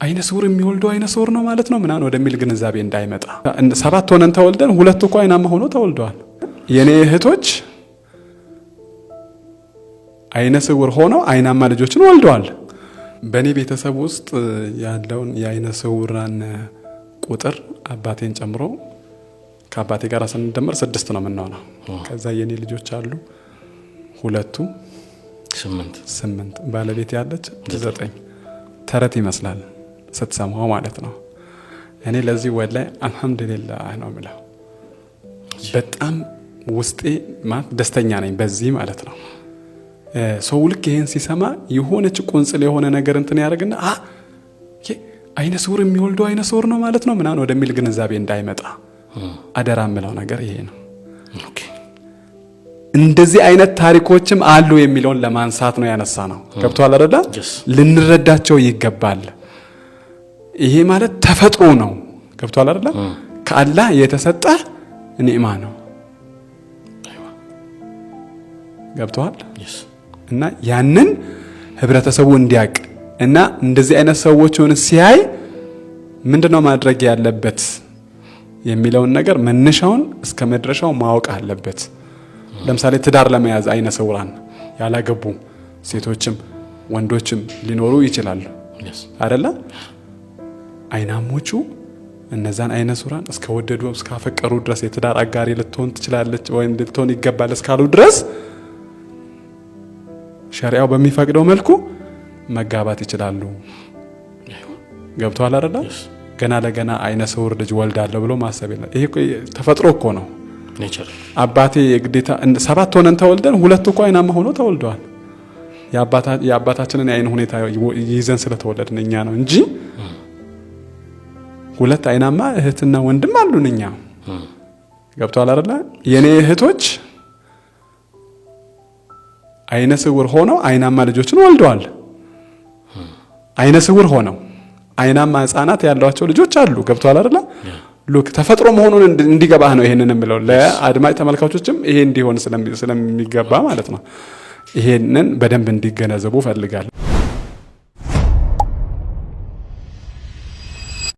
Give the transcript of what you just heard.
አይነ ስውር የሚወልደው አይነ ስውር ነው ማለት ነው ምናምን ወደሚል ግንዛቤ እንዳይመጣ 7 ሆነን ተወልደን 2 እኮ አይናማ ሆኖ ተወልደዋል። የኔ እህቶች አይነ ስውር ሆነው አይናማ ልጆችን ወልደዋል። በኔ ቤተሰብ ውስጥ ያለውን የአይነ ስውራን ቁጥር አባቴን ጨምሮ ከአባቴ ጋር ስንደምር 6 ነው የምንሆነው። ከዛ የኔ ልጆች አሉ 2 8 ባለቤት ያለች 9 ተረት ይመስላል ስትሰማው ማለት ነው። እኔ ለዚህ ወላይ አልহামዱሊላህ ነው የምለው። በጣም ውስጤ ማለት ደስተኛ ነኝ በዚህ ማለት ነው። ሰው ልክ ይሄን ሲሰማ የሆነች ቁንጽል የሆነ ነገር እንትን ያደርግና አይነ ስውር የሚወልደው አይነ ስውር ነው ማለት ነው ምናምን ወደሚል ግንዛቤ እንዳይመጣ አደራ የምለው ነገር ይሄ ነው። ኦኬ እንደዚህ አይነት ታሪኮችም አሉ የሚለውን ለማንሳት ነው ያነሳነው። ገብቷል አይደል? ልንረዳቸው ይገባል። ይሄ ማለት ተፈጥሮ ነው። ገብቷል አይደል? ከአላህ የተሰጠ ኒዕማ ነው። ገብቷል? እና ያንን ህብረተሰቡ እንዲያቅ እና እንደዚህ አይነት ሰዎችን ሲያይ ምንድነው ማድረግ ያለበት የሚለውን ነገር መነሻውን እስከ መድረሻው ማወቅ አለበት። ለምሳሌ ትዳር ለመያዝ አይነ ስውራን ያላገቡ ሴቶችም ወንዶችም ሊኖሩ ይችላሉ አይደለ? አይናሞቹ እነዛን አይነ ስውራን እስከ ወደዱ እስከ አፈቀሩ ድረስ የትዳር አጋሪ ልትሆን ትችላለች ወይም ልትሆን ይገባል እስካሉ ድረስ ሸሪዓው በሚፈቅደው መልኩ መጋባት ይችላሉ። ገብቷል አይደል? ገና ለገና አይነ ስውር ልጅ ወልዳለሁ ብሎ ማሰብ የለም። ይሄ ተፈጥሮ እኮ ነው ኔቸር። አባቴ የግዴታ 7 ሆነን ተወልደን 2 እኮ አይናማ ሆኖ ተወልደዋል። የአባታችንን የአይን ሁኔታ ይዘን ስለተወለድን እኛ ነው እንጂ 2 አይናማ እህትና ወንድም አሉን እኛ። ገብቷል አይደል? የኔ እህቶች አይነ ስውር ሆነው አይናማ ልጆችን ወልደዋል። አይነ ስውር ሆነው አይናማ ህፃናት ያሏቸው ልጆች አሉ። ገብቷል አይደል? ሉክ ተፈጥሮ መሆኑን እንዲገባህ ነው ይሄንን የምለው። ለአድማጭ ተመልካቾችም ይሄ እንዲሆን ስለሚገባ ማለት ነው። ይሄንን በደንብ እንዲገነዘቡ ፈልጋለሁ።